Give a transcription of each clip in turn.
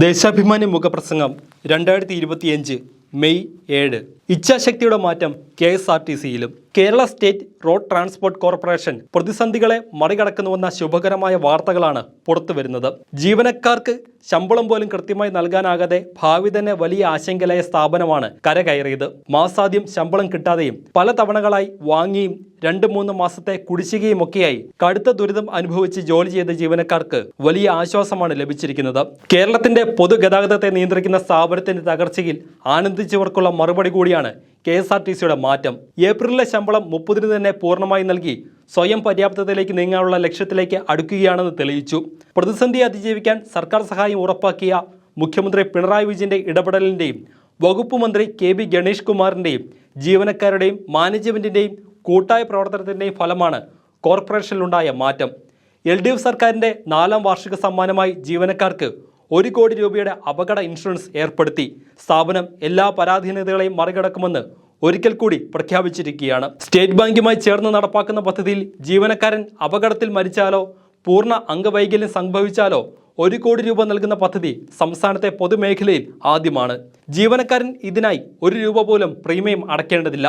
ദേശാഭിമാനി മുഖപ്രസംഗം 2025 മെയ് 7. ഇച്ഛാശക്തിയുടെ മാറ്റം KSRTCയിലും. Kerala state road transport corporation പ്രതിസന്ധികളെ മറികടക്കുന്നുവെന്ന ശുഭകരമായ വാർത്തകളാണ് പുറത്തുവരുന്നത്. ജീവനക്കാർക്ക് ശമ്പളം പോലും കൃത്യമായി നൽകാനാകാതെ ഭാവി തന്നെ വലിയ ആശങ്കയിലായ സ്ഥാപനമാണ് കരകയറിയത്. മാസാദ്യം ശമ്പളം കിട്ടാതെയും പല തവണകളായി വാങ്ങിയും 2-3 മാസത്തെ കുടിശ്ശികയുമൊക്കെയായി കടുത്ത ദുരിതം അനുഭവിച്ച് ജോലി ചെയ്ത ജീവനക്കാർക്ക് വലിയ ആശ്വാസമാണ് ലഭിച്ചിരിക്കുന്നത്. കേരളത്തിന്റെ പൊതുഗതാഗതത്തെ നിയന്ത്രിക്കുന്ന സ്ഥാപനത്തിന്റെ തകർച്ചയിൽ ആനന്ദിച്ചവർക്കുള്ള മറുപടി കൂടിയാണ് KSRTCയുടെ മാറ്റം. ഏപ്രിലിലെ ശമ്പളം 30-ന് തന്നെ പൂർണ്ണമായി നൽകി സ്വയം പര്യാപ്തതയിലേക്ക് നീങ്ങാനുള്ള ലക്ഷ്യത്തിലേക്ക് അടുക്കുകയാണെന്ന് തെളിയിച്ചു. പ്രതിസന്ധിയെ അതിജീവിക്കാൻ സർക്കാർ സഹായം ഉറപ്പാക്കിയ മുഖ്യമന്ത്രി പിണറായി വിജയന്റെ ഇടപെടലിന്റെയും വകുപ്പ് മന്ത്രി KB ഗണേഷ് കുമാറിന്റെയും ജീവനക്കാരുടെയും മാനേജ്മെന്റിന്റെയും കൂട്ടായ പ്രവർത്തനത്തിന്റെയും ഫലമാണ് കോർപ്പറേഷനിലുണ്ടായ മാറ്റം. LDF സർക്കാരിന്റെ 4ാം വാർഷിക സമ്മാനമായി ജീവനക്കാർക്ക് 1 കോടി രൂപയുടെ അപകട ഇൻഷുറൻസ് ഏർപ്പെടുത്തി. സ്ഥാപനം എല്ലാ പരാധീനതകളെയും മറികടക്കുമെന്ന് ഒരിക്കൽ കൂടി പ്രഖ്യാപിച്ചിരിക്കുകയാണ്. സ്റ്റേറ്റ് ബാങ്കുമായി ചേർന്ന് നടപ്പാക്കുന്ന പദ്ധതിയിൽ ജീവനക്കാരൻ അപകടത്തിൽ മരിച്ചാലോ പൂർണ്ണ അംഗവൈകല്യം സംഭവിച്ചാലോ 1 കോടി രൂപ നൽകുന്ന പദ്ധതി സംസ്ഥാനത്തെ പൊതുമേഖലയിൽ ആദ്യമാണ്. ജീവനക്കാരൻ ഇതിനായി 1 രൂപ പോലും പ്രീമിയം അടയ്ക്കേണ്ടതില്ല.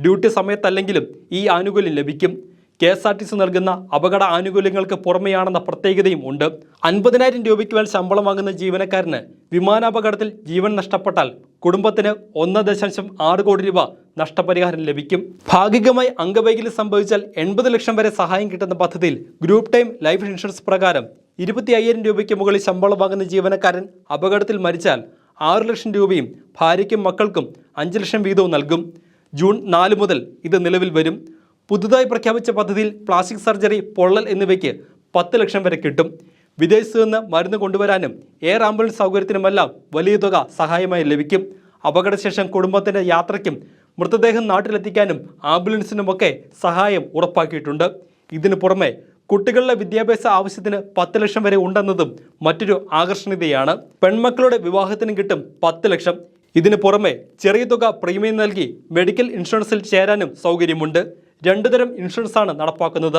ഡ്യൂട്ടി സമയത്തല്ലെങ്കിലും ഈ ആനുകൂല്യം ലഭിക്കും. KSRTC നൽകുന്ന അപകട ആനുകൂല്യങ്ങൾക്ക് പുറമെയാണെന്ന പ്രത്യേകതയും ഉണ്ട്. 50,000 രൂപയ്ക്ക് മേൽ ശമ്പളം വാങ്ങുന്ന ജീവനക്കാരന് വിമാനാപകടത്തിൽ ജീവൻ നഷ്ടപ്പെട്ടാൽ കുടുംബത്തിന് 1.6 കോടി രൂപ നഷ്ടപരിഹാരം ലഭിക്കും. ഭാഗികമായി അംഗവൈകല്യം സംഭവിച്ചാൽ 80 ലക്ഷം വരെ സഹായം കിട്ടുന്ന പദ്ധതിയിൽ ഗ്രൂപ്പ് ടൈം ലൈഫ് ഇൻഷുറൻസ് പ്രകാരം 25,000 രൂപയ്ക്ക് മുകളിൽ ശമ്പളം വാങ്ങുന്ന ജീവനക്കാരൻ അപകടത്തിൽ മരിച്ചാൽ 6 ലക്ഷം രൂപയും ഭാര്യയ്ക്കും മക്കൾക്കും 5 ലക്ഷം വീതവും നൽകും. ജൂൺ 4 മുതൽ ഇത് നിലവിൽ വരും. പുതുതായി പ്രഖ്യാപിച്ച പദ്ധതിയിൽ പ്ലാസ്റ്റിക് സർജറി, പൊള്ളൽ എന്നിവയ്ക്ക് 10 ലക്ഷം വരെ കിട്ടും. വിദേശത്ത് നിന്ന് മരുന്ന് കൊണ്ടുവരാനും എയർ ആംബുലൻസ് സൗകര്യത്തിനുമെല്ലാം വലിയ തുക സഹായമായി ലഭിക്കും. അപകടശേഷം കുടുംബത്തിൻ്റെ യാത്രയ്ക്കും മൃതദേഹം നാട്ടിലെത്തിക്കാനും ആംബുലൻസിനുമൊക്കെ സഹായം ഉറപ്പാക്കിയിട്ടുണ്ട്. ഇതിനു പുറമെ കുട്ടികളുടെ വിദ്യാഭ്യാസ ആവശ്യത്തിന് 10 ലക്ഷം വരെ ഉണ്ടെന്നതും മറ്റൊരു ആകർഷണീയതയാണ്. പെൺമക്കളുടെ വിവാഹത്തിനും കിട്ടും 10 ലക്ഷം. ഇതിനു പുറമെ ചെറിയ തുക പ്രീമിയം നൽകി മെഡിക്കൽ ഇൻഷുറൻസിൽ ചേരാനും സൗകര്യമുണ്ട്. 2 തരം ഇൻഷുറൻസാണ് നടപ്പാക്കുന്നത്.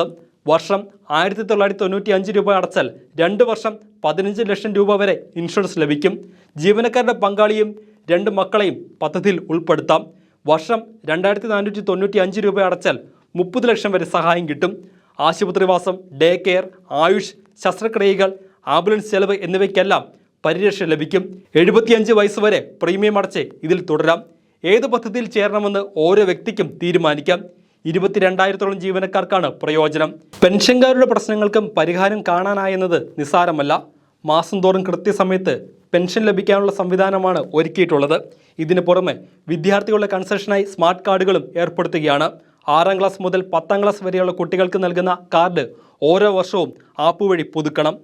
വർഷം 1995 രൂപ അടച്ചാൽ 2 വർഷം 15 ലക്ഷം രൂപ വരെ ഇൻഷുറൻസ് ലഭിക്കും. ജീവനക്കാരുടെ പങ്കാളിയും 2 മക്കളെയും പദ്ധതിയിൽ ഉൾപ്പെടുത്താം. വർഷം 2495 രൂപ അടച്ചാൽ 30 ലക്ഷം വരെ സഹായം കിട്ടും. ആശുപത്രിവാസം, ഡേ കെയർ, ആയുഷ്, ശസ്ത്രക്രിയകൾ, ആംബുലൻസ് ചെലവ് എന്നിവയ്ക്കെല്ലാം പരിരക്ഷ ലഭിക്കും. 75 വയസ്സ് വരെ പ്രീമിയം അടച്ച് ഇതിൽ തുടരാം. ഏത് പദ്ധതിയിൽ ചേരണമെന്ന് ഓരോ വ്യക്തിക്കും തീരുമാനിക്കാം. 22,000-ഓളം ജീവനക്കാർക്കാണ് പ്രയോജനം. പെൻഷൻകാരുടെ പ്രശ്നങ്ങൾക്കും പരിഹാരം കാണാനായെന്നത് നിസ്സാരമല്ല. മാസം തോറും കൃത്യസമയത്ത് പെൻഷൻ ലഭിക്കാനുള്ള സംവിധാനമാണ് ഒരുക്കിയിട്ടുള്ളത്. ഇതിനു പുറമെ വിദ്യാർത്ഥികളുടെ കൺസെഷനായി സ്മാർട്ട് കാർഡുകളും ഏർപ്പെടുത്തുകയാണ്. 6ാം ക്ലാസ് മുതൽ 10ാം ക്ലാസ് വരെയുള്ള കുട്ടികൾക്ക് നൽകുന്ന കാർഡ് ഓരോ വർഷവും ആപ്പ് വഴി പുതുക്കണം.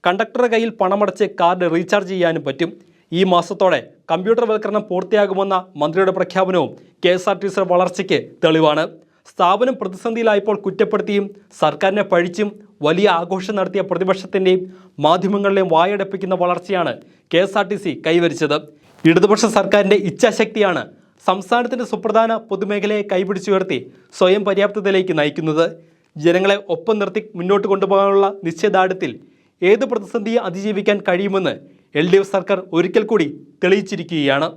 കണ്ടക്ടറുടെ കയ്യിൽ പണമടച്ച് കാർഡ് റീചാർജ് ചെയ്യാനും പറ്റും. ഈ മാസത്തോടെ കമ്പ്യൂട്ടർവൽക്കരണം പൂർത്തിയാകുമെന്ന മന്ത്രിയുടെ പ്രഖ്യാപനവും KSRTCയുടെ വളർച്ചയ്ക്ക് തെളിവാണ്. സ്ഥാപനം പ്രതിസന്ധിയിലായപ്പോൾ കുറ്റപ്പെടുത്തിയും സർക്കാരിനെ പഴിച്ചും വലിയ ആഘോഷം നടത്തിയ പ്രതിപക്ഷത്തിൻ്റെയും മാധ്യമങ്ങളുടെയും വായടപ്പിക്കുന്ന വളർച്ചയാണ് KSRTC കൈവരിച്ചത്. ഇടതുപക്ഷ സർക്കാരിൻ്റെ ഇച്ഛാശക്തിയാണ് സംസ്ഥാനത്തിൻ്റെ സുപ്രധാന പൊതുമേഖലയെ കൈപിടിച്ചുയർത്തി സ്വയം പര്യാപ്തതയിലേക്ക് നയിക്കുന്നത്. ജനങ്ങളെ ഒപ്പം നിർത്തി മുന്നോട്ട് കൊണ്ടുപോകാനുള്ള നിശ്ചയദാർഢ്യത്തിൽ ഏത് പ്രതിസന്ധിയെ അതിജീവിക്കാൻ കഴിയുമെന്ന് LDF സർക്കാർ ഒരിക്കൽ കൂടി തെളിയിച്ചിരിക്കുകയാണ്.